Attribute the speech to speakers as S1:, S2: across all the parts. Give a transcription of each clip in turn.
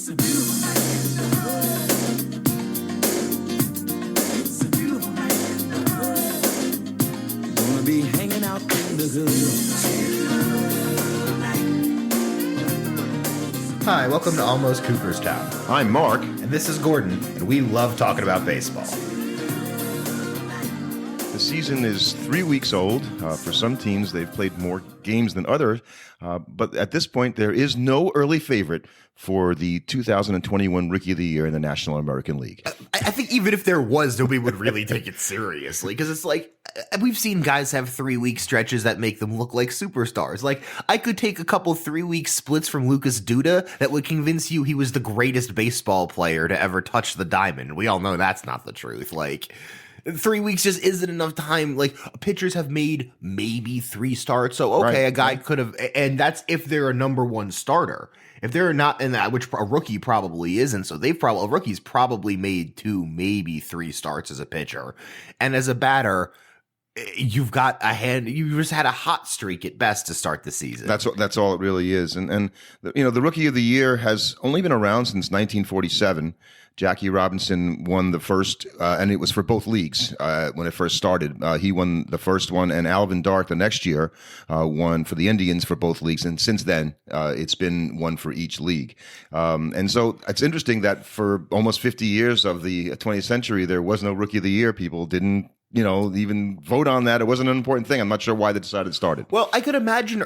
S1: Be hanging out in the hood.
S2: Hi, welcome to Almost Cooperstown.
S3: I'm Mark.
S2: And this is Gordon, and we love talking about baseball.
S3: The season is 3 weeks old. For some teams, they've played more games than others. But at this point, there is no early favorite for the 2021 Rookie of the Year in the National American League.
S2: I think even if there was, nobody would really take it seriously, because it's like, we've seen guys have 3-week stretches that make them look like superstars. Like, I could take a couple 3-week splits from Lucas Duda that would convince you he was the greatest baseball player to ever touch the diamond. We all know that's not the truth. Like, 3 weeks just isn't enough time. Like, pitchers have made maybe 3 starts. So, okay,
S3: Right.
S2: a guy could have, and that's if they're a number one starter. If they're not in that, which a rookie probably isn't, so a rookie's probably made 2, maybe 3 starts as a pitcher. And as a batter, you've got you just had a hot streak at best to start the season.
S3: That's all it really is. And the Rookie of the Year has only been around since 1947. Jackie Robinson won the first, and it was for both leagues when it first started. He won the first one, and Alvin Dark the next year won for the Indians for both leagues. And since then, it's been one for each league. And so it's interesting that for almost 50 years of the 20th century, there was no Rookie of the Year. People didn't even vote on that. It wasn't an important thing. I'm not sure why they decided to start it.
S2: Well, I could imagine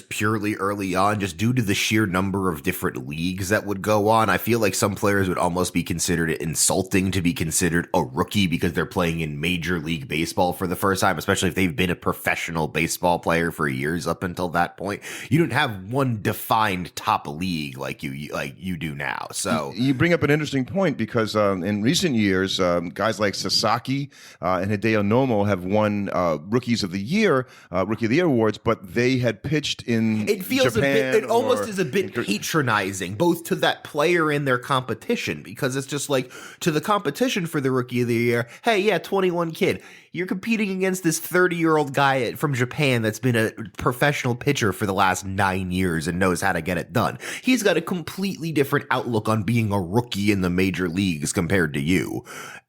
S2: purely early on, just due to the sheer number of different leagues that would go on, I feel like some players would almost be considered insulting to be considered a rookie because they're playing in Major League Baseball for the first time, especially if they've been a professional baseball player for years up until that point. You don't have one defined top league like you do now. So
S3: you bring up an interesting point because in recent years, guys like Sasaki and Hideo Nomo have won Rookie of the Year awards, but they had pitched in
S2: it feels
S3: Japan.
S2: It almost is a bit patronizing, both to that player and their competition, because it's just like, to the competition for the Rookie of the Year, hey, yeah, 21 kid. You're competing against this 30-year-old guy from Japan that's been a professional pitcher for the last 9 years and knows how to get it done. He's got a completely different outlook on being a rookie in the major leagues compared to you.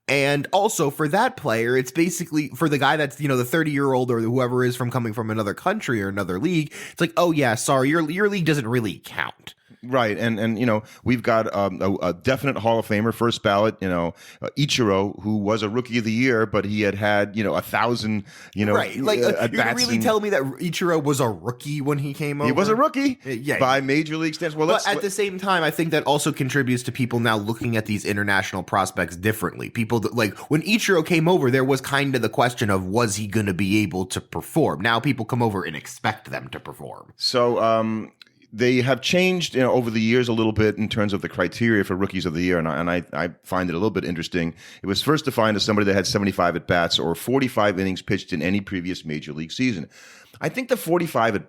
S2: And also for that player, it's basically for the guy that's, the 30-year-old or whoever is coming from another country or another league. It's like, oh yeah, sorry, your league doesn't really count.
S3: Right, and we've got a definite Hall of Famer, first ballot, Ichiro, who was a Rookie of the Year, but he had 1,000,
S2: right. Like you really tell me that Ichiro was a rookie when he came over?
S3: He was a rookie,
S2: yeah,
S3: by Major League standards. Well,
S2: but at the same time, I think that also contributes to people now looking at these international prospects differently. People like when Ichiro came over, there was kind of the question of, was he going to be able to perform? Now people come over and expect them to perform.
S3: So, they have changed over the years a little bit in terms of the criteria for Rookies of the Year, and I find it a little bit interesting. It was first defined as somebody that had 75 at-bats or 45 innings pitched in any previous Major League season. I think the 45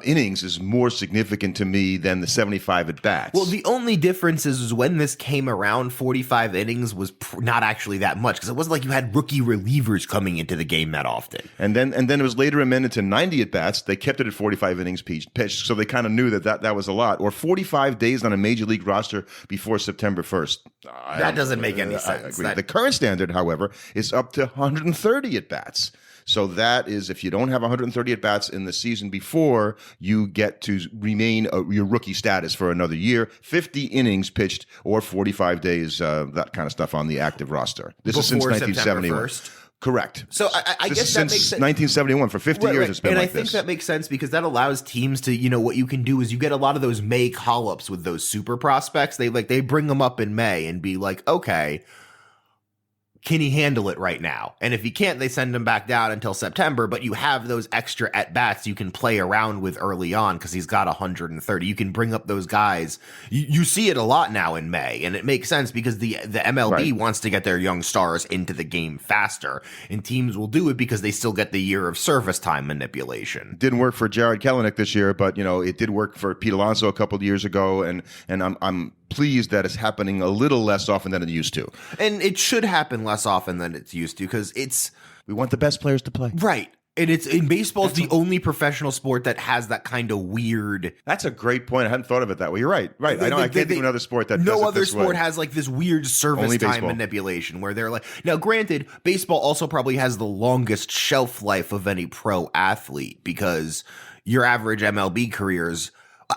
S3: innings is more significant to me than the 75 at-bats.
S2: Well, the only difference is when this came around, 45 innings was not actually that much, because it wasn't like you had rookie relievers coming into the game that often.
S3: And then it was later amended to 90 at-bats. They kept it at 45 innings pitched, so they kind of knew that was a lot. Or 45 days on a Major League roster before September 1st.
S2: That doesn't make any sense.
S3: The current standard, however, is up to 130 at-bats. So that is, if you don't have 130 at-bats in the season before, you get to remain your rookie status for another year, 50 innings pitched, or 45 days, that kind of stuff on the active roster. This is since 1971. Correct.
S2: So I guess that makes sense.
S3: 1971, for 50 years it's been like this.
S2: And I think that makes sense because that allows teams to, what you can do is you get a lot of those May call-ups with those super prospects. They bring them up in May and be like, okay, can he handle it right now? And if he can't, they send him back down until September, but you have those extra at-bats you can play around with early on because he's got 130. You can bring up those guys. You see it a lot now in May, and it makes sense because the MLB wants to get their young stars into the game faster, and teams will do it because they still get the year of service time manipulation.
S3: Didn't work for Jared Kelenic this year, but, it did work for Pete Alonso a couple of years ago, and I'm pleased that it's happening a little less often than it used to.
S2: And it should happen less often than it's used to because we
S3: want the best players to play.
S2: Right. And it's in baseball's the only professional sport that has that kind of weird.
S3: That's a great point. I hadn't thought of it that way. You're right. Right. I can't think of another sport that
S2: no
S3: does it
S2: other
S3: this
S2: sport
S3: way.
S2: has like this weird service
S3: Only
S2: time
S3: baseball.
S2: manipulation where they're like. Now, granted, baseball also probably has the longest shelf life of any pro athlete because your average MLB careers.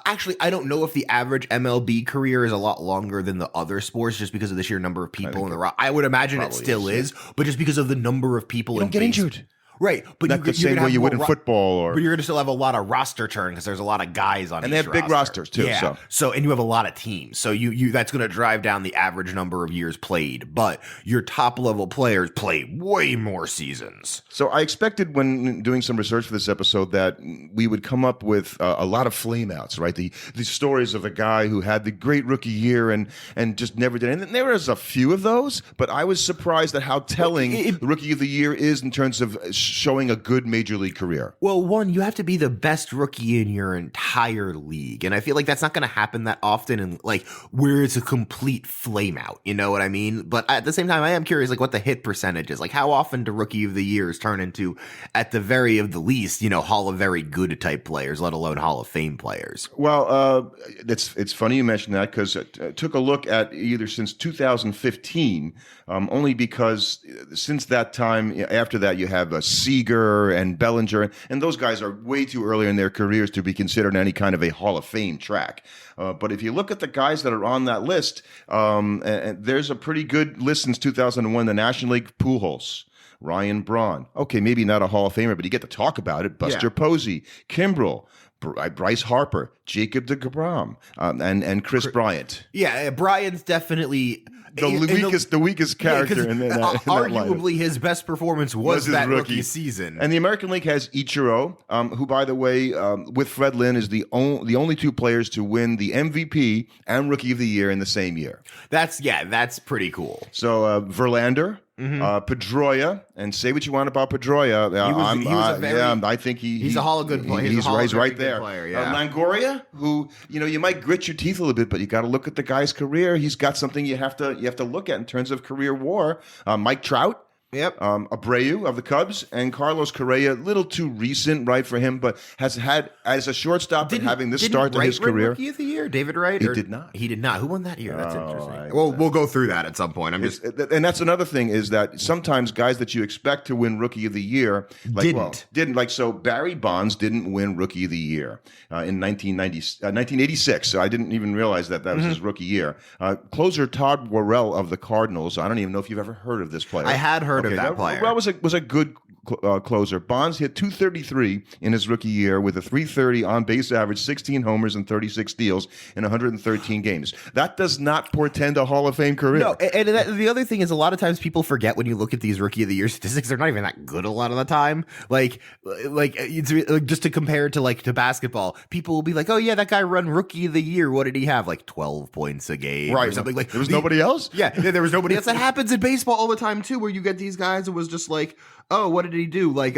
S2: Actually, I don't know if the average MLB career is a lot longer than the other sports just because of the sheer number of people in the I would imagine it still is, but just because of the number of people
S3: You don't get injured.
S2: Right, but
S3: Not the same way you would in football,
S2: but you're going to still have a lot of roster turn because there's a lot of guys on,
S3: and they have big rosters too.
S2: Yeah, so and you have a lot of teams, so you that's going to drive down the average number of years played. But your top level players play way more seasons.
S3: So I expected when doing some research for this episode that we would come up with a lot of flameouts, right? The stories of a guy who had the great rookie year and just never did. And there was a few of those, but I was surprised at how telling the rookie of the year is in terms of showing a good major league career.
S2: Well, one, you have to be the best rookie in your entire league. And I feel like that's not going to happen that often in like where it's a complete flame out. You know what I mean? But at the same time, I am curious like what the hit percentage is. Like how often do rookie of the years turn into, at the very of the least, Hall of very good type players, let alone Hall of Fame players?
S3: Well, it's funny you mentioned that because I took a look at either since 2015, only because since that time, after that, you have Seager and Bellinger, and those guys are way too early in their careers to be considered any kind of a Hall of Fame track. But if you look at the guys that are on that list, and there's a pretty good list since 2001, the National League. Pujols, Ryan Braun. Okay, maybe not a Hall of Famer, but you get to talk about it. Buster Posey, Kimbrel, Bryce Harper, Jacob deGrom, and Chris Bryant.
S2: Yeah, Bryant's definitely
S3: the weakest character in that
S2: arguably
S3: lineup.
S2: His best performance was
S3: his
S2: that
S3: rookie
S2: season.
S3: And the American League has Ichiro, who, by the way, with Fred Lynn, is the only two players to win the MVP and Rookie of the Year in the same year.
S2: That's pretty cool.
S3: So Verlander. Pedroia, and say what you want about Pedroia. I think he's
S2: a Hall of good player.
S3: He's right there.
S2: Player, yeah.
S3: Longoria, who you might grit your teeth a little bit, but you got to look at the guy's career. He's got something you have to look at in terms of career WAR. Mike Trout.
S2: Yep.
S3: Abreu of the Cubs and Carlos Correa, a little too recent, right, for him, but has had as a shortstop and having this start to his career.
S2: Rookie of the Year, David Wright?
S3: He did not.
S2: He did not. Who won that year? That's interesting. Well, we'll go through that at some point.
S3: And that's another thing is that sometimes guys that you expect to win Rookie of the Year didn't. Like so, Barry Bonds didn't win Rookie of the Year in 1986. So I didn't even realize that was his rookie year. Closer Todd Worrell of the Cardinals. I don't even know if you've ever heard of this player.
S2: I had heard of that player.
S3: Worrell was a good closer. Bonds hit .233 in his rookie year with a .330 on base average, 16 homers and 36 steals in 113 games. That does not portend a Hall of Fame career.
S2: No, and the other thing is a lot of times people forget when you look at these Rookie of the Year statistics, they're not even that good a lot of the time. Like it's just to compare to basketball, people will be like, "Oh yeah, that guy run Rookie of the Year. What did he have? Like 12 points a game,
S3: right?
S2: Or something like
S3: there was nobody else.
S2: Yeah, there was nobody else. That happens in baseball all the time too, where you get these guys who was just like, oh, what did he do? Like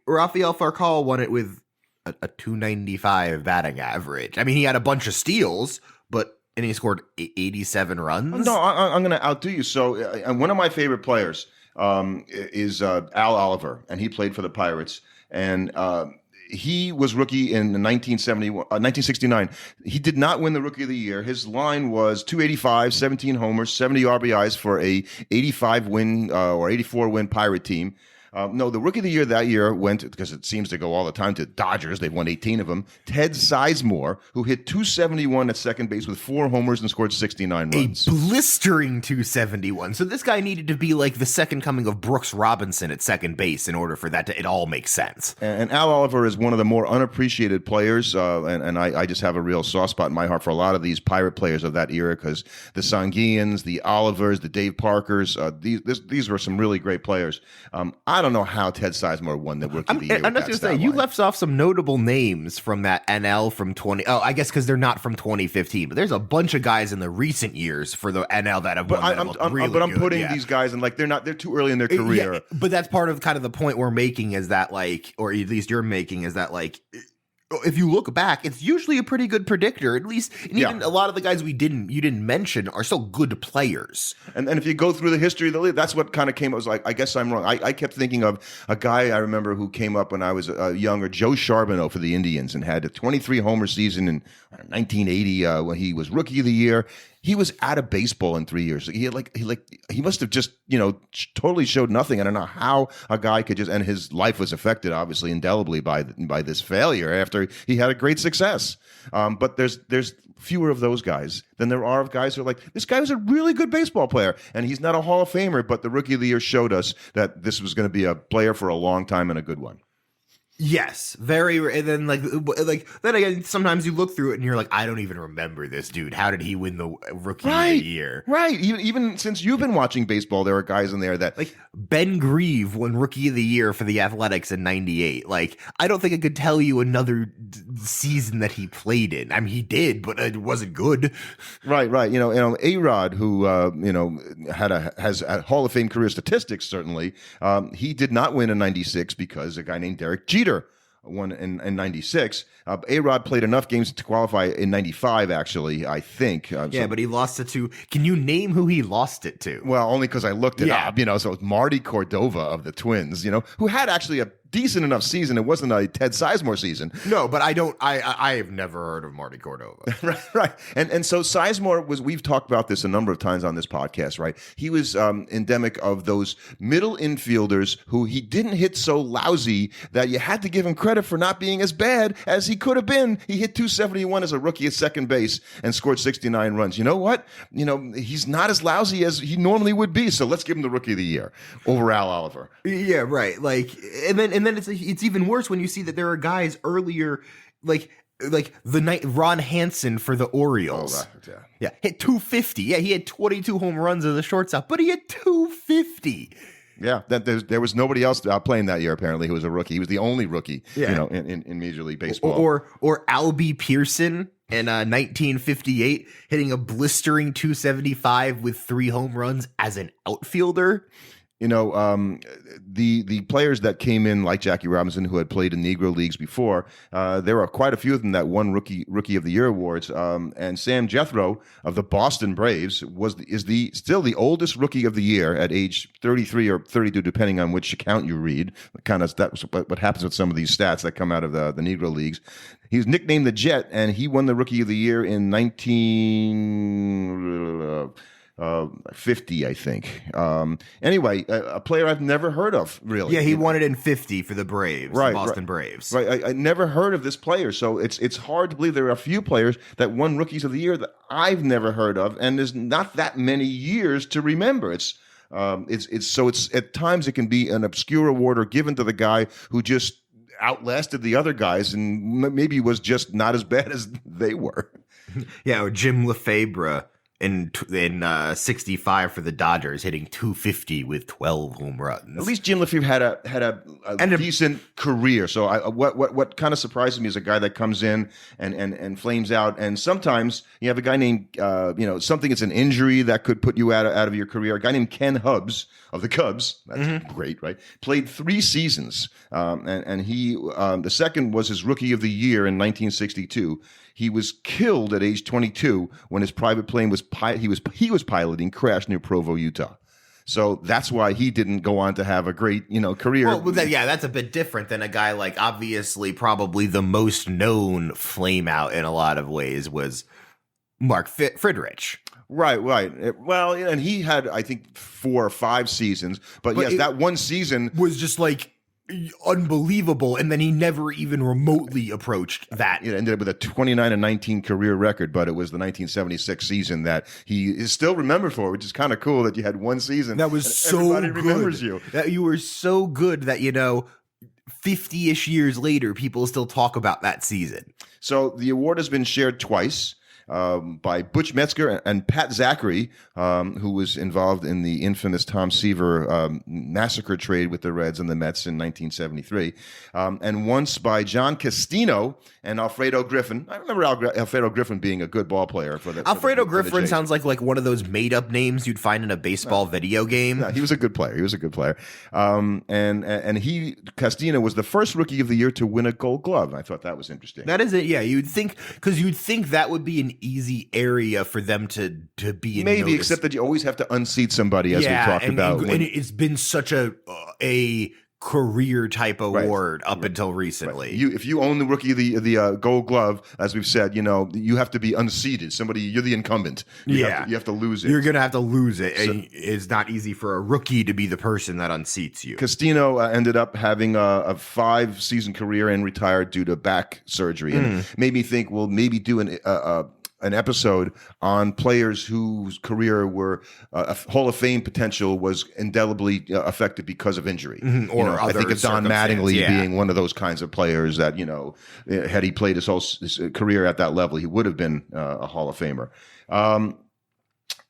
S2: Rafael Furcal won it with a 295 batting average. I mean, he had a bunch of steals, and he scored 87 runs.
S3: No, I'm going to outdo you. So one of my favorite players is Al Oliver, and he played for the Pirates. And he was rookie in 1969. He did not win the Rookie of the Year. His line was 285, 17 homers, 70 RBIs for a 85 win or 84 win Pirate team. No, the Rookie of the Year that year went, because it seems to go all the time, to Dodgers. They've won 18 of them. Ted Sizemore, who hit 271 at second base with 4 homers and scored 69 runs.
S2: A blistering 271. So this guy needed to be like the second coming of Brooks Robinson at second base in order for that to it all make sense.
S3: And Al Oliver is one of the more unappreciated players, and I just have a real soft spot in my heart for a lot of these Pirate players of that era, because the Sanguians, the Olivers, the Dave Parkers, these were some really great players. I don't know how Ted Sizemore won the Rookie of the Year.
S2: I'm just going to say, you left off some notable names from that NL from 20. Oh, I guess because they're not from 2015, but there's a bunch of guys in the recent years for the NL that have won.
S3: I'm putting these guys in they're too early in their career.
S2: Yeah, but that's part of kind of the point we're making is that or at least you're making is that if you look back, it's usually a pretty good predictor. At least, and even a lot of the guys you didn't mention are still good players.
S3: And if you go through the history of the league, that's what kind of came. I was like, I guess I'm wrong. I kept thinking of a guy I remember who came up when I was younger, Joe Charbonneau for the Indians, and had a 23 homer season in 1980 when he was Rookie of the Year. He was out of baseball in 3 years. He must have just totally showed nothing. I don't know how a guy could and his life was affected obviously indelibly by this failure after he had a great success. But there's fewer of those guys than there are of guys who are like, this guy was a really good baseball player, and he's not a Hall of Famer, but the Rookie of the Year showed us that this was going to be a player for a long time and a good one.
S2: Yes, very. And then like then again, sometimes you look through it and you're like, I don't even remember this dude. How did he win the Rookie of the Year?
S3: Right. Even since you've been watching baseball, there are guys in there that
S2: like Ben Grieve won Rookie of the Year for the Athletics in '98. Like, I don't think I could tell you another season that he played in. I mean, he did, but it wasn't good.
S3: Right. A-Rod, who has a Hall of Fame career statistics, certainly. He did not win in '96 because a guy named Derek Jeter won in '96. A-Rod played enough games to qualify in '95, actually, I think.
S2: But he lost it to. Can you name who he lost it to?
S3: Well, only because I looked it up. So it's Marty Cordova of the Twins. Who had actually a decent enough season. It wasn't a Ted Sizemore season.
S2: No, but I have never heard of Marty Cordova.
S3: right. And so Sizemore we've talked about this a number of times on this podcast, right? He was endemic of those middle infielders who he didn't hit so lousy that you had to give him credit for not being as bad as he could have been. He hit 271 as a rookie at second base and scored 69 runs. You know what? He's not as lousy as he normally would be. So let's give him the Rookie of the Year over Al Oliver.
S2: Yeah, right. And then it's even worse when you see that there are guys earlier, like the night Ron Hansen for the Orioles.
S3: Oh, yeah.
S2: Hit 250. Yeah, he had 22 home runs as a shortstop, but he had 250.
S3: Yeah, there was nobody else playing that year apparently who was a rookie. He was the only rookie, in Major League Baseball.
S2: Or Albie Pearson in 1958 hitting a blistering 275 with 3 home runs as an outfielder.
S3: The players that came in like Jackie Robinson, who had played in Negro leagues before, there are quite a few of them that won Rookie of the Year awards. And Sam Jethro of the Boston Braves is still the oldest Rookie of the Year at age 33 or 32, depending on which account you read. That's what happens with some of these stats that come out of the Negro leagues. He was nicknamed the Jet, and he won the Rookie of the Year in 50, I think. Anyway, a player I've never heard of, really.
S2: Yeah, he won it in 50 for the Braves, the Boston Braves.
S3: Right, I never heard of this player, so it's hard to believe there are a few players that won Rookies of the Year that I've never heard of, and there's not that many years to remember. It's at times it can be an obscure award or given to the guy who just outlasted the other guys and maybe was just not as bad as they were.
S2: Yeah, or Jim Lefebvre in 65 for the Dodgers, hitting 250 with 12 home runs.
S3: At least Jim Lefebvre had a decent career. So what kind of surprises me is a guy that comes in and flames out. And sometimes you have a guy named something. It's an injury that could put you out of your career. A guy named Ken Hubbs of the Cubs. That's great, right? Played 3 seasons, and he the second was his Rookie of the Year in 1962. He was killed at age 22 when his private plane he was piloting crashed near Provo, Utah. So that's why he didn't go on to have a great career.
S2: Well, that's a bit different than a guy like, obviously probably the most known flame out in a lot of ways was Mark Friedrich.
S3: Right. Well, and he had, I think, 4 or 5 seasons. But yes, that one season
S2: was just like unbelievable, and then he never even remotely approached that.
S3: It ended up with a 29-19 career record, but it was the 1976 season that he is still remembered for, which is kind of cool that you had one season
S2: that was so
S3: everybody
S2: good.
S3: Remembers you.
S2: That you were so good that 50-ish years later, people still talk about that season.
S3: So the award has been shared twice. by Butch Metzger and Pat Zachary, who was involved in the infamous Tom Seaver massacre trade with the Reds and the Mets in 1973, and once by John Castino and Alfredo Griffin. I remember Alfredo Griffin being a good ball player for the
S2: Alfredo
S3: for the
S2: Griffin
S3: Jays.
S2: sounds like one of those made-up names you'd find in a baseball video game.
S3: No, he was a good player. And he Castino was the first Rookie of the Year to win a Gold Glove. I thought that was interesting.
S2: That is it. Yeah, you'd think that would be an easy area for them to be in
S3: Maybe,
S2: notice.
S3: except that you always have to unseat somebody, as we talked about.
S2: And it's been such a career type award up until recently.
S3: Right. If you own the Rookie of the Gold Glove, as we've said, you have to be unseated. You're the incumbent. You have to lose it.
S2: You're going to have to lose it. And it's not easy for a rookie to be the person that unseats you.
S3: Castino ended up having a 5-season career and retired due to back surgery. And made me think, well, maybe do an episode on players whose career were Hall of Fame potential was indelibly affected because of injury.
S2: Or
S3: I think of Don Mattingly
S2: yeah.
S3: being one of those kinds of players that, had he played his career at that level, he would have been a Hall of Famer.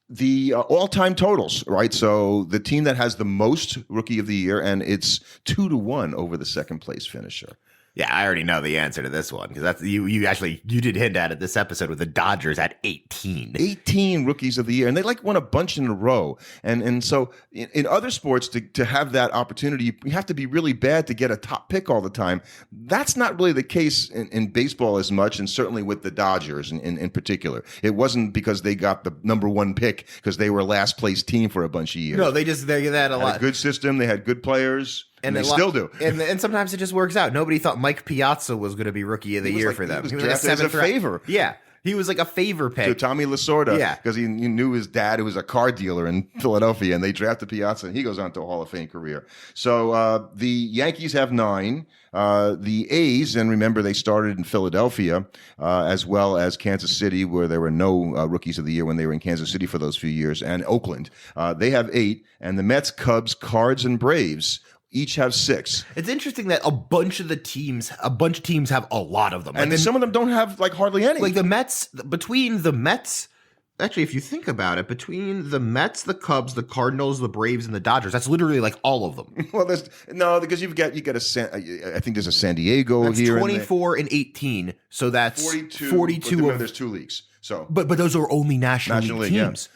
S3: The all-time totals, right? So the team that has the most Rookie of the Year, and it's 2-1 over the second place finisher.
S2: Yeah, I already know the answer to this one because that's you did hint at it this episode with the Dodgers at 18.
S3: 18 Rookies of the Year, and they won a bunch in a row. And so in other sports, to have that opportunity, you have to be really bad to get a top pick all the time. That's not really the case in baseball as much, and certainly with the Dodgers in particular. It wasn't because they got the number one pick because they were a last place team for a bunch of years.
S2: No, they had a lot.
S3: A good system. They had good players. And they still do.
S2: And sometimes it just works out. Nobody thought Mike Piazza was going to be Rookie of the Year for them.
S3: He was drafted as a favor.
S2: Yeah. He was like a favor pick.
S3: To Tommy Lasorda.
S2: Yeah.
S3: Because he knew his dad, who was a car dealer in Philadelphia, and they drafted Piazza, and he goes on to a Hall of Fame career. So the Yankees have 9. The A's, and remember they started in Philadelphia, as well as Kansas City, where there were no Rookies of the Year when they were in Kansas City for those few years, and Oakland. They have 8. And the Mets, Cubs, Cards, and Braves each have 6.
S2: It's interesting that a bunch of teams have a lot of them.
S3: And then some of them don't have hardly any.
S2: Like the Mets, actually, if you think about it, between the Mets, the Cubs, the Cardinals, the Braves, and the Dodgers, that's literally all of them.
S3: Well, because you got I think there's a San Diego
S2: that's
S3: here.
S2: 24 and 18, so that's 42
S3: there's 2 leagues. So,
S2: but those are only National League teams.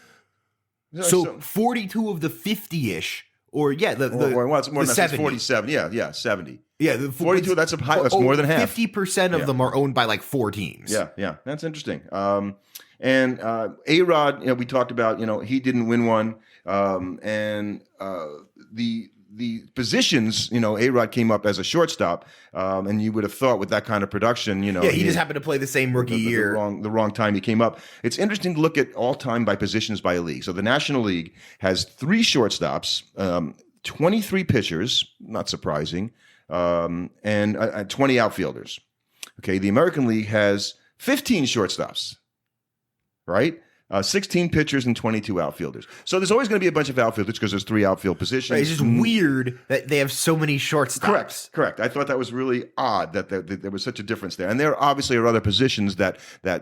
S3: Yeah.
S2: So 42 of the 50-ish. Or it's
S3: more than
S2: 70.
S3: 47. Yeah, 70.
S2: Yeah, the
S3: 42. That's That's more than half.
S2: 50% of them are owned by 4 teams.
S3: Yeah, that's interesting. And A-Rod, we talked about. He didn't win one. And the positions, A-Rod came up as a shortstop, and you would have thought with that kind of production, he
S2: just happened to play the same rookie year.
S3: The wrong time he came up. It's interesting to look at all time by positions by a league. So the National League has 3 shortstops, 23 pitchers, not surprising, and 20 outfielders. Okay, the American League has 15 shortstops, right? 16 pitchers and 22 outfielders. So there's always going to be a bunch of outfielders because there's 3 outfield positions.
S2: Right, it's just weird that they have so many shortstops.
S3: Correct. I thought that was really odd that there was such a difference there. And there obviously are other positions that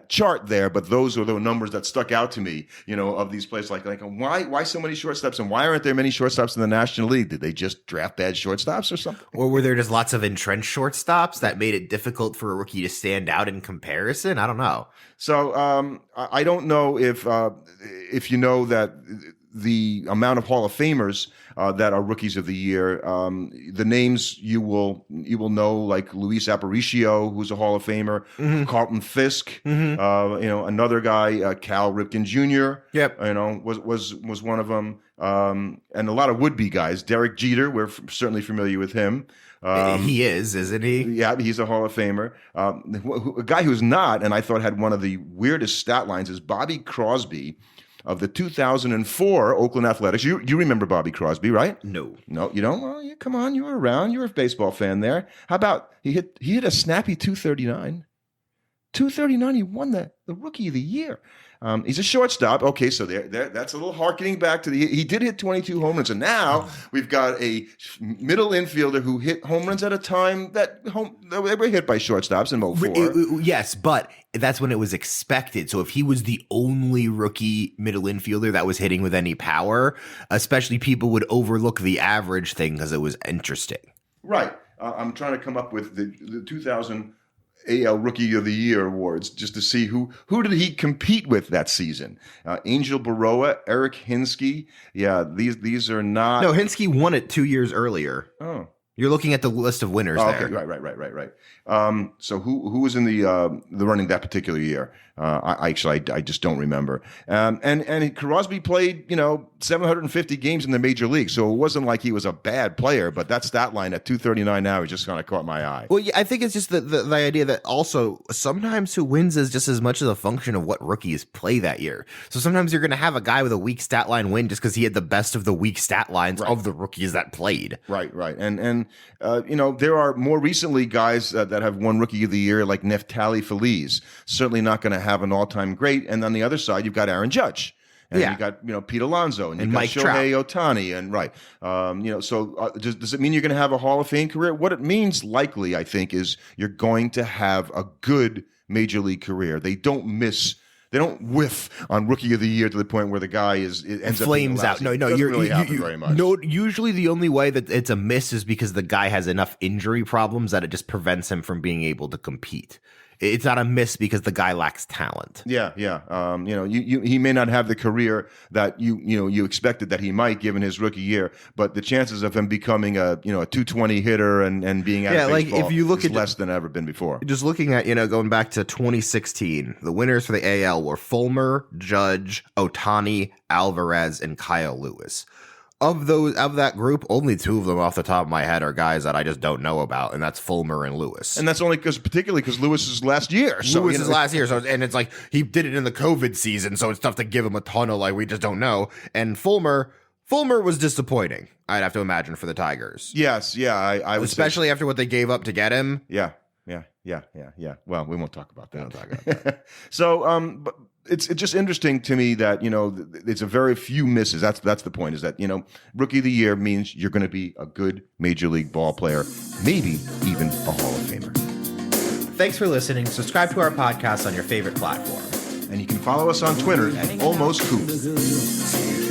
S3: chart there, but those are the numbers that stuck out to me, of these players. Like why so many shortstops, and why aren't there many shortstops in the National League? Did they just draft bad shortstops or something?
S2: Or were there just lots of entrenched shortstops that made it difficult for a rookie to stand out in comparison? I don't know.
S3: So I don't know if you know that the amount of Hall of Famers that are Rookies of the Year, the names you will know, like Luis Aparicio, who's a Hall of Famer, Carlton Fisk, another guy, Cal Ripken Jr.
S2: Yep,
S3: was one of them, and a lot of would-be guys. Derek Jeter, we're certainly familiar with him.
S2: He is, isn't he?
S3: Yeah, he's a Hall of Famer. A guy who's not, and I thought had one of the weirdest stat lines, is Bobby Crosby of the 2004 Oakland Athletics. You remember Bobby Crosby, right?
S2: No,
S3: you don't. Well, come on, you were around. You were a baseball fan there. How about he hit a snappy 239? 239. He won the Rookie of the Year. He's a shortstop. Okay, so that's a little harkening back to he did hit 22 home runs, and now we've got a middle infielder who hit home runs at a time that they were hit by shortstops in 04.
S2: Yes, but that's when it was expected. So if he was the only rookie middle infielder that was hitting with any power, especially people would overlook the average thing because it was interesting.
S3: Right. I'm trying to come up with the 2000 AL Rookie of the Year awards just to see who did he compete with that season. Angel Baroa, Eric Hinsky. Yeah, these are not.
S2: No, Hinsky won it 2 years earlier.
S3: Oh.
S2: You're looking at the list of winners there.
S3: Okay, right. So who was in the running that particular year? I just don't remember. And Crosby played 750 games in the major league, so it wasn't like he was a bad player. But that stat line at 239 now has just kind of caught my eye.
S2: Well, yeah, I think it's just the idea that also sometimes who wins is just as much as a function of what rookies play that year. So sometimes you're going to have a guy with a weak stat line win just because he had the best of the weak stat lines of the rookies that played.
S3: Right. And there are more recently guys that have won Rookie of the Year, like Neftali Feliz. Certainly not going to have an all-time great. And on the other side, you've got Aaron Judge. And you got Pete Alonso. And you've got
S2: Mike
S3: Shohei Ohtani. And so does it mean you're going to have a Hall of Fame career? What it means, likely, I think, is you're going to have a good major league career. They don't whiff on Rookie of the Year to the point where the guy ends
S2: flames
S3: up
S2: out. No,
S3: you're really happen very much.
S2: No, usually the only way that it's a miss is because the guy has enough injury problems that it just prevents him from being able to compete. It's not a miss because the guy lacks talent.
S3: Yeah. He may not have the career that you expected that he might, given his rookie year, but the chances of him becoming a 220 hitter and being out of baseball
S2: if you look
S3: is
S2: at
S3: less than ever been before.
S2: Just looking at going back to 2016, the winners for the AL were Fulmer, Judge, Ohtani, Alvarez, and Kyle Lewis. Of that group, only two of them off the top of my head are guys that I just don't know about, and that's Fulmer and Lewis.
S3: And that's only particularly because Lewis's last year.
S2: So and it's like he did it in the COVID season, so it's tough to give him a ton of we just don't know. And Fulmer was disappointing, I'd have to imagine, for the Tigers.
S3: Yes, yeah, I would
S2: especially after what they gave up to get him.
S3: Yeah. Well, we won't talk about that. So, but it's just interesting to me that it's a very few misses. That's the point. Is that Rookie of the Year means you're going to be a good major league ball player, maybe even a Hall of Famer.
S2: Thanks for listening. Subscribe to our podcast on your favorite platform,
S3: and you can follow us on Twitter at Almost Cool.
S1: The hood.